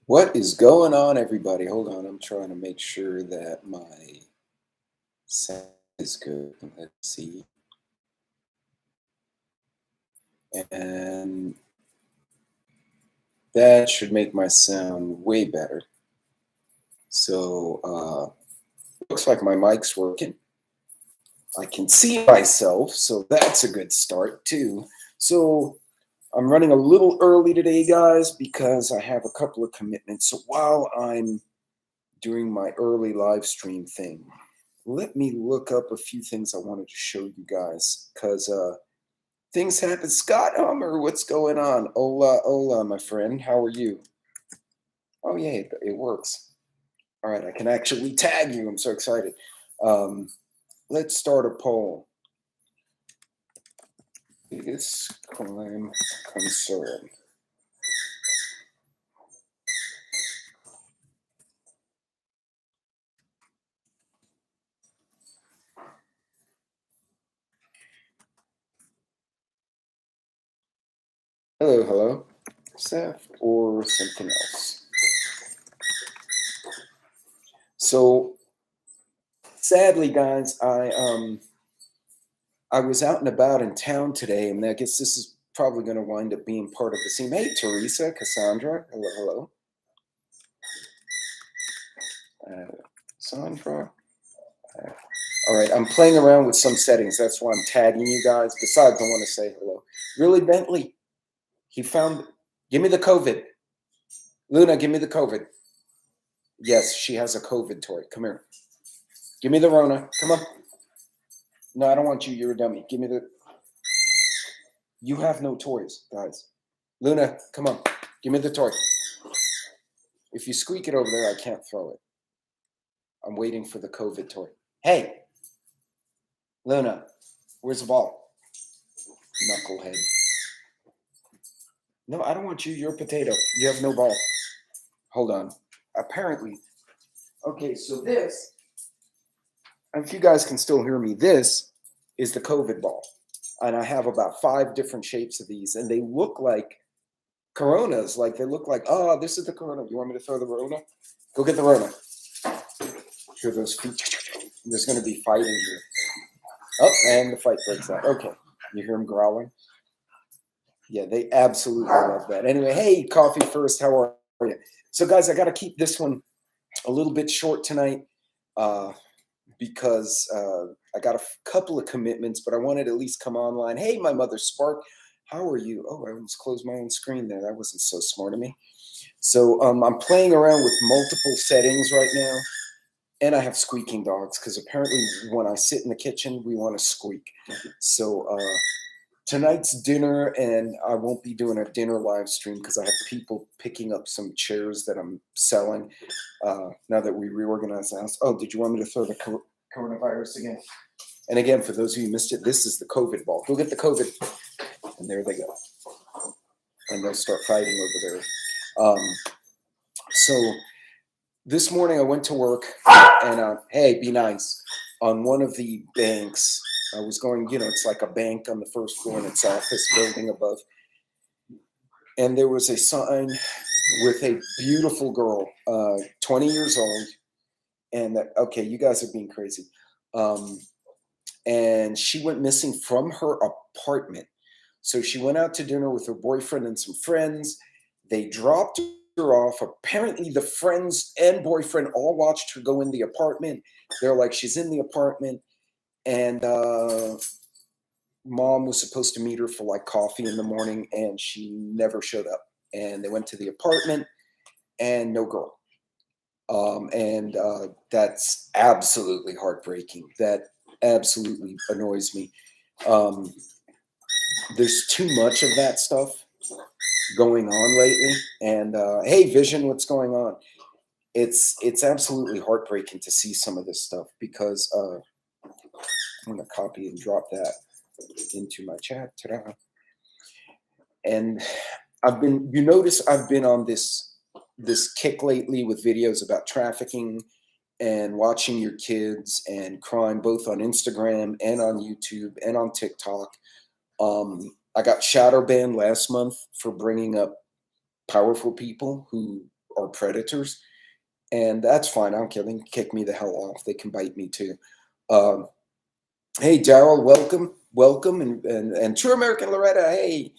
What is going on, everybody? Hold on, I'm trying to make sure that my sound is good. Let's see. And that should make my sound way better. So, looks like my mic's working. I can see myself, so that's a good start, too. So, I'm running a little early today, guys, because I have a couple of commitments. So, while I'm doing my early live stream thing, let me look up a few things I wanted to show you guys because things happen. Scott Hummer, what's going on? Hola, hola, my friend. How are you? Oh, yeah, it works. All right, I can actually tag you. I'm so excited. Um, let's start a poll. Biggest crime concern. Hello, hello. Theft or something else. So, sadly, guys, I was out and about in town today, and I guess this is probably going to wind up being part of the scene. Hey, Teresa, Cassandra, hello, hello. Cassandra. All right, I'm playing around with some settings. That's why I'm tagging you guys. Besides, I want to say hello. Really, Bentley? He found. Give me the COVID. Luna, give me the COVID. Yes, she has a COVID toy. Come here. Give me the Rona. Come on. No, I don't want you. You're a dummy. Give me the. You have no toys, guys. Luna, come on. Give me the toy. If you squeak it over there, I can't throw it. I'm waiting for the COVID toy. Hey, Luna, where's the ball? Knucklehead. No, I don't want you. You're a potato. You have no ball. Hold on. Apparently. Okay, so this, if you guys can still hear me, this is the COVID ball. And I have about 5 different shapes of these, and they look like Coronas. Like they look like, oh, this is the Corona. You want me to throw the Rona? Go get the Rona. Hear those feet. There's going to be fighting here. Oh, and the fight breaks out. Okay. You hear him growling? Yeah, they absolutely love that. Anyway, hey, Coffee First, how are you? So, guys, I got to keep this one a little bit short tonight because I got a couple of commitments, but I wanted to at least come online. Hey, my mother, Spark, how are you? Oh, I almost closed my own screen there. That wasn't so smart of me. So, I'm playing around with multiple settings right now. And I have squeaking dogs because apparently when I sit in the kitchen, we want to squeak. So tonight's dinner, and I won't be doing a dinner live stream because I have people picking up some chairs that I'm selling now that we reorganize the house. Oh, did you want me to throw the coronavirus again? And again, for those of you who missed it, this is the COVID ball. Go get the COVID. And there they go. And they'll start fighting over there. So this morning I went to work and hey, be nice. On one of the banks, I was going, it's like a bank on the first floor and its office building above. And there was a sign with a beautiful girl, 20 years old. And okay, you guys are being crazy. And she went missing from her apartment. So she went out to dinner with her boyfriend and some friends. They dropped her off. Apparently, the friends and boyfriend all watched her go in the apartment. They're like, she's in the apartment. And mom was supposed to meet her for like coffee in the morning, and she never showed up. And they went to the apartment, and no girl. And that's absolutely heartbreaking. That absolutely annoys me. There's too much of that stuff going on lately. And hey, Vision, what's going on? It's absolutely heartbreaking to see some of this stuff because I'm gonna copy and drop that into my chat. Ta-da. And you notice I've been on this kick lately with videos about trafficking and watching your kids and crime, both on Instagram and on YouTube and on TikTok. I got shadow banned last month for bringing up powerful people who are predators, and that's fine. I don't care. They can kick me the hell off. They can bite me too. Um, hey, Daryl, welcome, and True American Loretta. Hey,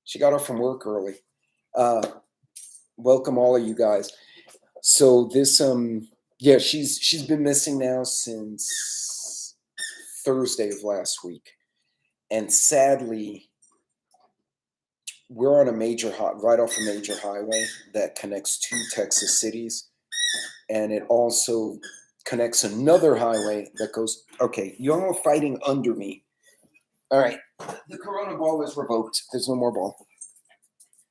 she got off from work early. Welcome all of you guys. So this yeah, she's been missing now since Thursday of last week, and sadly, we're on a right off a major highway that connects two Texas cities, and it also connects another highway that goes. Okay, you're all fighting under me. All right, the Corona ball is revoked. There's no more ball.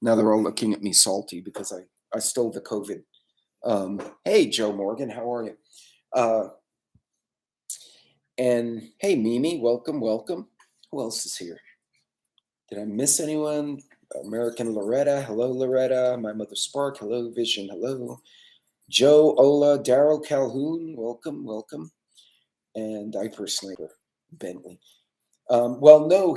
Now they're all looking at me salty because I stole the COVID. Hey, Joe Morgan, how are you? And hey, Mimi, welcome. Who else is here? Did I miss anyone? American Loretta, hello, Loretta. My mother Spark, hello, Vision, hello. Joe, Ola, Daryl Calhoun, welcome. And I personally, Bentley. Well, no,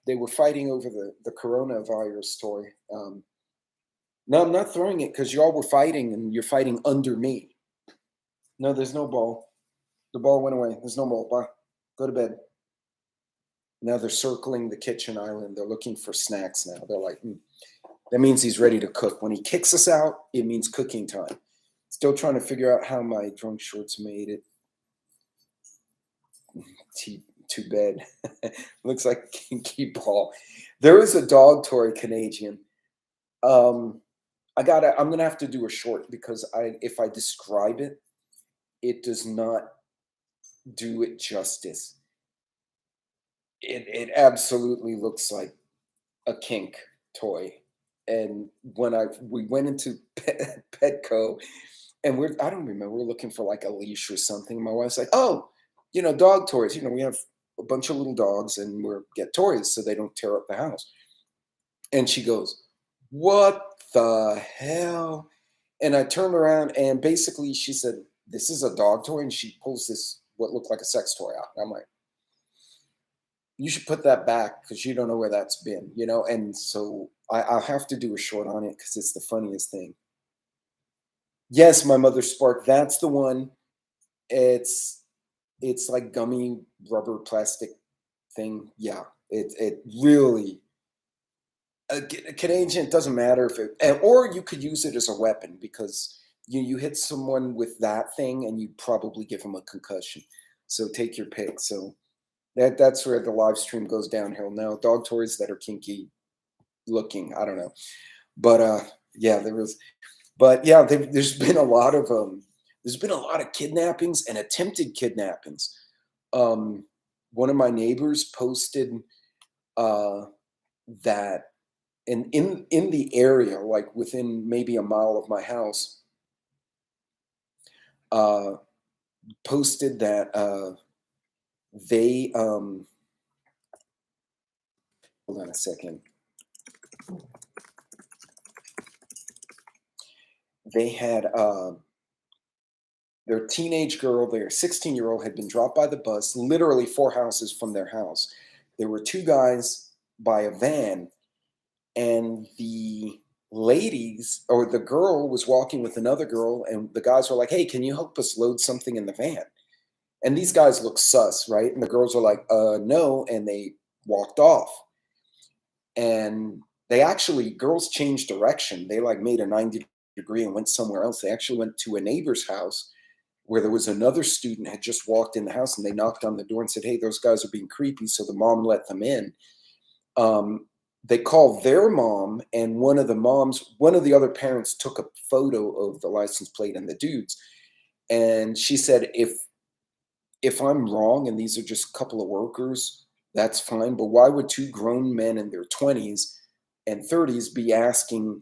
they were fighting over the coronavirus story. No, I'm not throwing it because y'all were fighting and you're fighting under me. No, there's no ball. The ball went away. There's no ball. Bye. Go to bed. Now they're circling the kitchen island. They're looking for snacks now. They're like, that means he's ready to cook. When he kicks us out, it means cooking time. Still trying to figure out how my drunk shorts made it. Too bad. Looks like kinky ball. There is a dog toy, Canadian. I'm gonna have to do a short because if I describe it, it does not do it justice. It absolutely looks like a kink toy. And when we went into Petco, and I don't remember, we're looking for like a leash or something. My wife's like, oh, dog toys. We have a bunch of little dogs and we get toys so they don't tear up the house. And she goes, what the hell? And I turned around and basically she said, this is a dog toy. And she pulls this, what looked like a sex toy out. And I'm like, you should put that back because you don't know where that's been, And so I'll have to do a short on it because it's the funniest thing. Yes, my mother Spark. That's the one. It's like gummy rubber plastic thing. Yeah, it really. A Canadian, it doesn't matter if or you could use it as a weapon because you hit someone with that thing and you probably give them a concussion. So take your pick. So that's where the live stream goes downhill now. Dog toys that are kinky looking, I don't know, but yeah, there's been a lot of kidnappings and attempted kidnappings. One of my neighbors posted that. And in the area, like within maybe a mile of my house, posted that they hold on a second. They had their teenage girl, their 16-year-old, had been dropped by the bus, literally 4 houses from their house. There were 2 guys by a van. And the ladies or the girl was walking with another girl, and the guys were like, hey, can you help us load something in the van? And these guys look sus, right? And the girls were like, no. And they walked off. And girls changed direction. They like made a 90-degree and went somewhere else. They actually went to a neighbor's house where there was another student had just walked in the house, and they knocked on the door and said, hey, those guys are being creepy. So the mom let them in. They called their mom, and one of the other parents took a photo of the license plate and the dudes. And she said, if I'm wrong and these are just a couple of workers, that's fine. But why would 2 grown men in their 20s and 30s be asking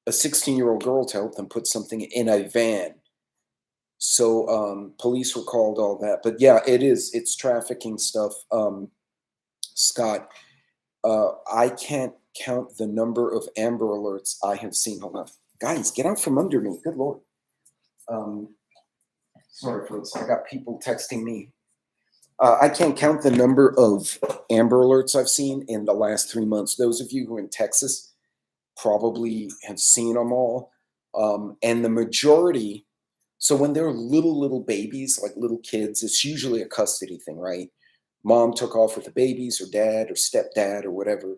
a 16-year-old girl to help them put something in a van? So police were called, all that. But yeah, it's trafficking stuff. Scott, I can't count the number of Amber Alerts I have seen. Hold on. Guys, get out from under me. Good Lord. Sorry, folks. I got people texting me. I can't count the number of Amber Alerts I've seen in the last 3 months. Those of you who are in Texas probably have seen them all. And the majority, so when they're little babies, like little kids, it's usually a custody thing, right? Mom took off with the babies, or dad, or stepdad, or whatever.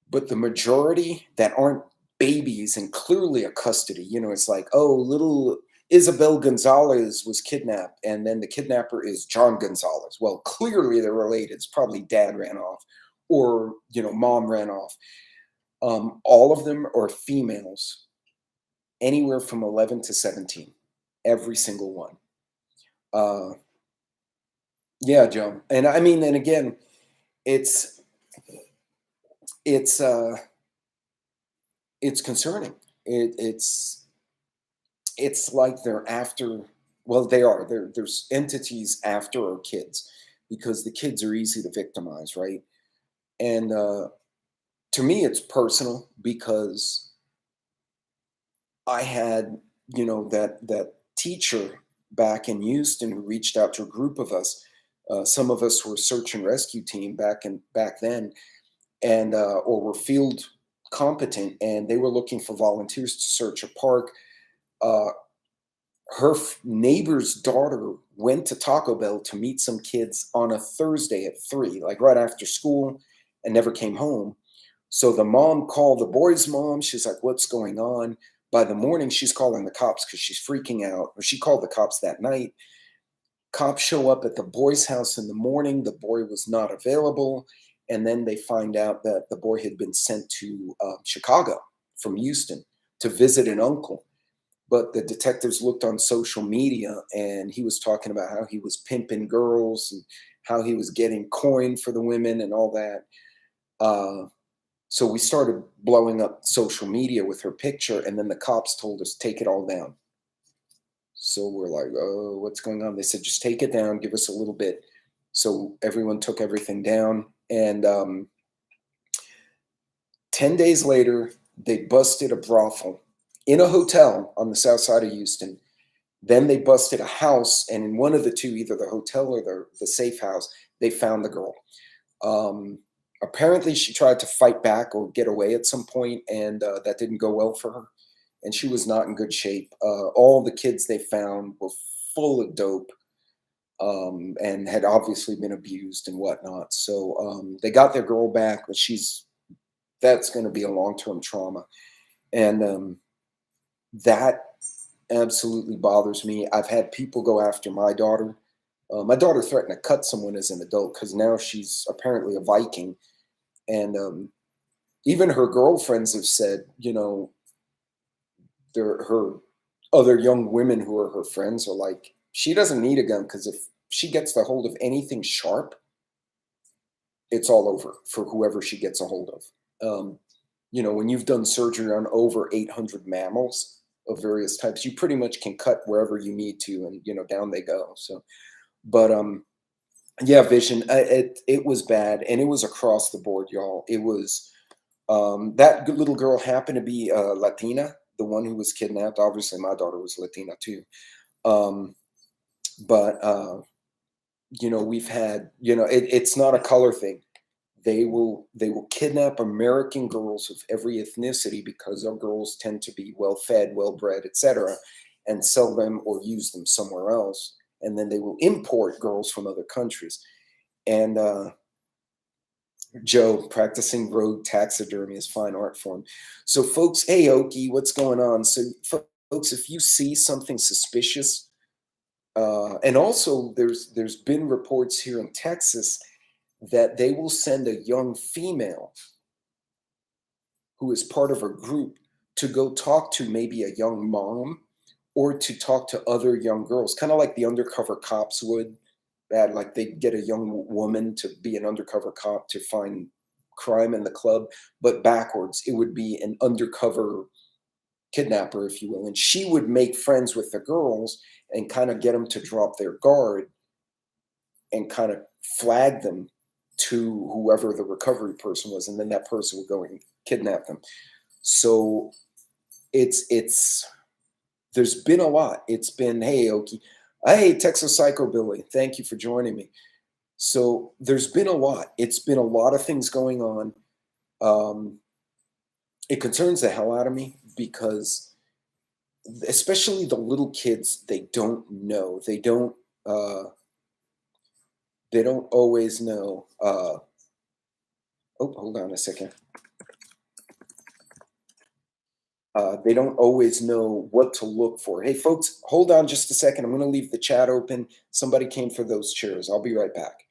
But the majority that aren't babies and clearly a custody, it's like, oh, little Isabel Gonzalez was kidnapped, and then the kidnapper is John Gonzalez. Well, clearly they're related. It's probably dad ran off, or mom ran off. All of them are females, anywhere from 11 to 17, every single one. Yeah, Joe. And I mean, and again, it's it's uh it's concerning. It's like they're after, well, they are. There's entities after our kids, because the kids are easy to victimize, right? And to me, it's personal, because I had, that teacher back in Houston who reached out to a group of us. Some of us were search and rescue team back then, and or were field competent, and they were looking for volunteers to search a park. Uh, her neighbor's daughter went to Taco Bell to meet some kids on a Thursday at 3, like right after school, and never came home. So the mom called the boy's mom. She's like, what's going on? By the morning, she's calling the cops because she's freaking out. Or she called the cops that night. Cops show up at the boy's house in the morning. The boy was not available. And then they find out that the boy had been sent to Chicago from Houston to visit an uncle. But the detectives looked on social media, and he was talking about how he was pimping girls and how he was getting coin for the women and all that. So we started blowing up social media with her picture, and then the cops told us, take it all down. So we're like, oh, what's going on? They said, just take it down, give us a little bit. So everyone took everything down. And 10 days later, they busted a brothel in a hotel on the south side of Houston. Then they busted a house, and in one of the two, either the hotel or the safe house, they found the girl. Apparently, she tried to fight back or get away at some point, and that didn't go well for her. And she was not in good shape. All the kids they found were full of dope, and had obviously been abused and whatnot. So they got their girl back, but that's going to be a long-term trauma. And that absolutely bothers me. I've had people go after my daughter. My daughter threatened to cut someone as an adult because now she's apparently a Viking. And even her girlfriends have said, her other young women who are her friends are like, she doesn't need a gun, because if she gets the hold of anything sharp, it's all over for whoever she gets a hold of. When you've done surgery on over 800 mammals of various types, you pretty much can cut wherever you need to, and down they go. So, but yeah, Vision, it was bad, and it was across the board, y'all. It was that little girl happened to be Latina, the one who was kidnapped. Obviously, my daughter was Latina too. But we've had, it's not a color thing. They will kidnap American girls of every ethnicity, because our girls tend to be well fed, well bred, etc., and sell them or use them somewhere else. And then they will import girls from other countries. And Joe, practicing rogue taxidermy is fine art form. So, folks, hey, Oki, what's going on? So, folks, if you see something suspicious, and also there's been reports here in Texas that they will send a young female who is part of a group to go talk to maybe a young mom, or to talk to other young girls, kind of like the undercover cops would. That, like, they get a young woman to be an undercover cop to find crime in the club, but backwards, it would be an undercover kidnapper, if you will, and she would make friends with the girls and kind of get them to drop their guard and kind of flag them to whoever the recovery person was, and then that person would go and kidnap them. So it's there's been a lot. It's been, hey, Oki, hey, Texas Psycho Billy, thank you for joining me. So there's been a lot. It's been a lot of things going on. It concerns the hell out of me, because especially the little kids, they don't know. They don't always know. Oh, hold on a second. They don't always know what to look for. Hey, folks, hold on just a second. I'm going to leave the chat open. Somebody came for those chairs. I'll be right back.